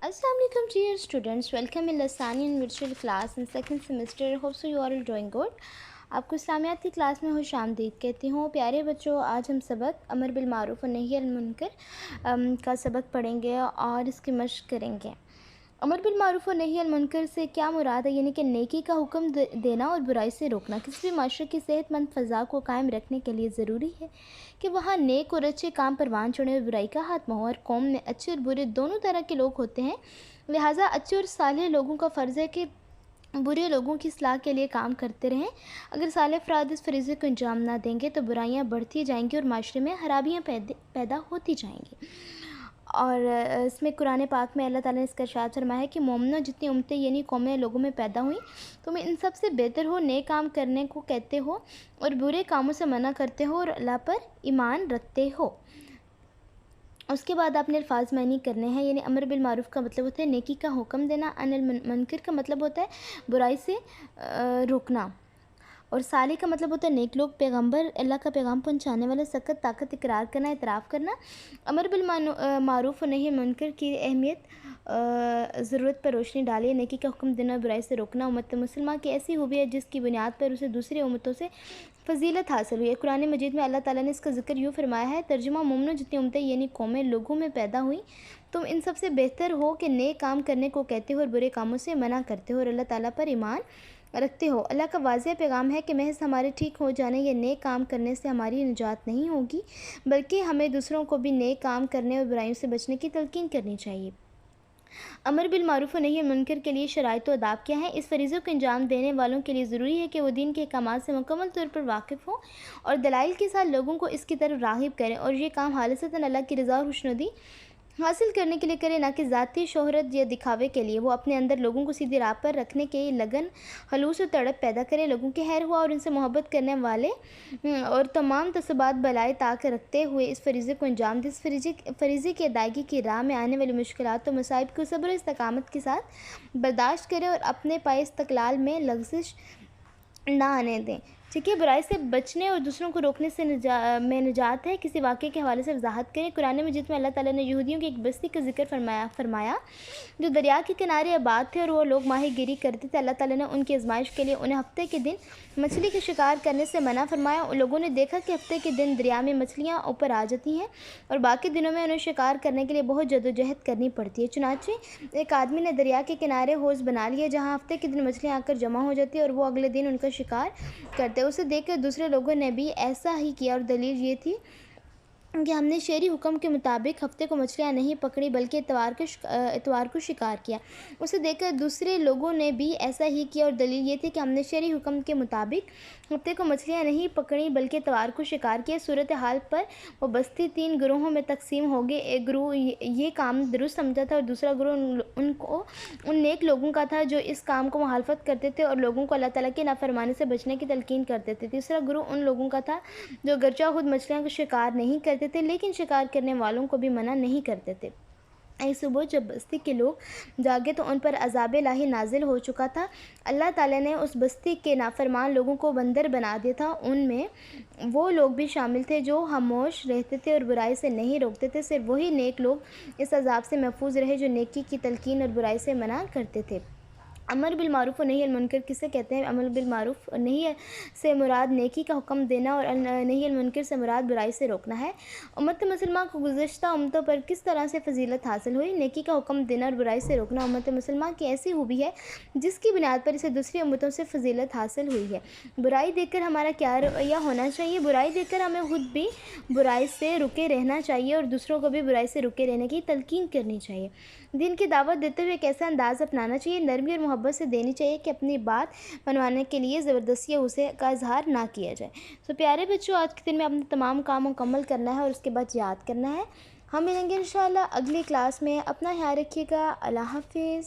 Assalamu alaikum dear students, welcome in Lasani in virtual class in second semester. Hope so you are all doing good. आपको इस्लामियात की class में खुश आमदीद कहती हूँ। प्यारे बच्चों, आज हम सबक अमर बिल मारूफ और नही अनिल मुनकर का सबक पढ़ेंगे और इसकी मशक करेंगे। अमर बिल मारूफ और नही अनिल मुनकर से क्या मुराद है, यानी कि नेकी का हुक्म देना और बुराई से रोकना। किसी भी माशरे की सेहतमंद फ़ज़ा को कायम रखने के लिए ज़रूरी है कि वहाँ नेक और अच्छे काम परवान चढ़े और बुराई का खात्मा हो। और कौम में अच्छे और बुरे दोनों तरह के लोग होते हैं, लिहाजा अच्छे और साले लोगों का फ़र्ज़ है कि बुरे लोगों की इस्लाह के लिए काम करते रहें। अगर साले अफराद इस फरीज़े को अंजाम ना देंगे तो बुराइयां बढ़ती जाएंगी और माशरे में खराबियां पैदा होती जाएंगी। और इसमें कुरान पाक में अल्लाह ताला ने इसका इरशाद फरमाया है कि मोमिनों, जितनी उम्मतें यानी कौमें लोगों में पैदा हुई, तुम इन सब से बेहतर हो, नेक काम करने को कहते हो और बुरे कामों से मना करते हो और अल्लाह पर ईमान रखते हो। उसके बाद आपने अल्फाज मानी करने हैं, यानी अमर बिल मारूफ़ का मतलब होता है नेकी का हुक्म देना, अनिल मुनकर का मतलब होता है बुराई से रोकना, और साले का मतलब होता है नेक लोग, पैगंबर, अल्लाह का पैगाम पहुंचाने वाला, सख्त ताकत इकरार करना, इतराफ़ करना। अमर बिल मारूफ़ और नही मुनकर की अहमियत ज़रूरत पर रोशनी डाली। नेकी का हुक्म देना, बुराई से रोकना उम्मत मुसलमान की ऐसी खूबी है जिसकी बुनियाद पर उसे दूसरी उम्मतों से फ़जीलत हासिल हुई है। कुरान मजीद में अल्लाह ताला ने इसका ज़िक्र यूँ फरमाया है, तर्जुमा, मोमिनों, जितनी उम्मतें यानी कौमें लोगों में पैदा हुई, तुम इन सबसे बेहतर हो कि नेक काम करने को कहते हो और बुरे कामों से मना करते हो और अल्लाह ताला पर ईमान रखते हो। अल्लाह का वाज़ेह पैगाम है कि महज हमारे ठीक हो जाने या नेक काम करने से हमारी निजात नहीं होगी, बल्कि हमें दूसरों को भी नेक काम करने और बुराइयों से बचने की तलकीन करनी चाहिए। अमर बिल मारूफ़ और नही अनिल मुनकर के लिए शराइत व आदाब क्या हैं? इस फरीज़े को अंजाम देने वालों के लिए ज़रूरी है कि वो दीन के अहकामात से मुकम्मल तौर पर वाकिफ़ हों और दलाइल के साथ लोगों को इसकी तरफ राग़िब करें, और ये काम खालिसतन अल्लाह की रज़ा और खुशनुदी हासिल करने के लिए करे, ना कि ज़ाती शोहरत या दिखावे के लिए। वो अपने अंदर लोगों को सीधी राह पर रखने के लगन, खलूस और तड़प पैदा करे, लोगों के खैर हुआ और उनसे मोहब्बत करने वाले और तमाम तसबात बलाए ताक रखते हुए इस फरीज़े को अंजाम दे। इस फरीज़े की अदायगी की राह में आने वाली मुश्किलात और मसाइब को सब्र और इस्तकामत के साथ बर्दाश्त करें और अपने पाए इस्तक़लाल में लग़ज़िश ना आने दें। ठीक है, बुराई से बचने और दूसरों को रोकने से निजात है। किसी वाक़े के हवाले से वजाहत करें। कुरान मजीद में अल्लाह ताला ने यहूदियों की एक बस्ती का जिक्र फरमाया जो दरिया के किनारे आबाद थे और वो लोग माही गिरी करते थे। अल्लाह ताला ने उनकी आजमाइश के लिए उन्हें हफ्ते के दिन मछली का शिकार करने से मना फरमाया। उन लोगों ने देखा कि हफ्ते के दिन दरिया में मछलियाँ ऊपर आ जाती हैं और बाकी दिनों में उन्हें शिकार करने के लिए बहुत जदोजहद करनी पड़ती है। चुनांचे एक आदमी ने दरिया के किनारे हौज़ बना लिया जहाँ हफ्ते के दिन मछलियाँ आकर जमा हो जाती है और वो अगले दिन उनका शिकार करते। उसे देखकर दूसरे लोगों ने भी ऐसा ही किया और दलील ये थी कि हमने शहरी हुक्म के मुताबिक हफ्ते को मछलियाँ नहीं पकड़ी बल्कि इतवार को शिकार किया। उसे देखकर दूसरे लोगों ने भी ऐसा ही किया और दलील ये थी कि हमने शहरी हुक्म के मुताबिक हफ्ते को मछलियाँ नहीं पकड़ी बल्कि इतवार को शिकार किया। सूरत हाल पर वो बस्ती 3 गिरोहों में तकसीम हो गई। एक गिरोह ये काम दुरुस्त समझा था और दूसरा गिरोह उन नेक लोगों का था जो इस काम को मुखालफत करते थे और लोगों को अल्लाह ताला की नाफरमानी से बचने की तलकीन करते थे। तीसरा गिरोह उन लोगों का था जो गरचा खुद मछलियों का शिकार नहीं करते थे लेकिन शिकार करने वालों को भी मना नहीं करते थे। एक सुबह जब बस्ती के लोग जागे तो उन पर अज़ाब इलाही नाजिल हो चुका था। अल्लाह ताला ने उस बस्ती के नाफरमान लोगों को बंदर बना दिया था। उनमें वो लोग भी शामिल थे जो खामोश रहते थे और बुराई से नहीं रोकते थे। सिर्फ वही नेक लोग इस अज़ाब से महफूज रहे जो नेकी की तलकीन और बुराई से मना करते थे। अमर बिल मारूफ़ और नही अनिल मुनकर किसे कहते हैं? अमर बिल मारूफ़ और नही से मुराद नेकी का हुक्म देना और नही अनिल मुनकर से मुराद बुराई से रोकना है। उम्मत मुसलमान को गुज़श्ता उम्मतों पर किस तरह से फ़जीलत हासिल हुई? नेकी का हुक्म देना और बुराई से रोकना उम्मत मुसलमान की ऐसी खूबी है जिसकी बुनियाद पर इसे दूसरी उम्मतों से फ़जीलत हासिल हुई है। बुराई देखकर हमारा क्या रवैया होना चाहिए? बुराई देखकर हमें खुद भी बुराई से रुके रहना चाहिए और दूसरों को भी बुराई से रुके रहने की तलकीन करनी चाहिए। दीन की दावत देते हुए कैसा अंदाज़ अपनाना चाहिए? नरमी और मोहब्बत से देनी चाहिए कि अपनी बात मनवाने के लिए ज़बरदस्ती या उसे का इजहार ना किया जाए। तो प्यारे बच्चों, आज के दिन में अपने तमाम काम मुकम्मल करना है और उसके बाद याद करना है। हम मिलेंगे इंशाअल्लाह अगली क्लास में। अपना ख्याल रखिएगा। अल्लाह हाफिज़।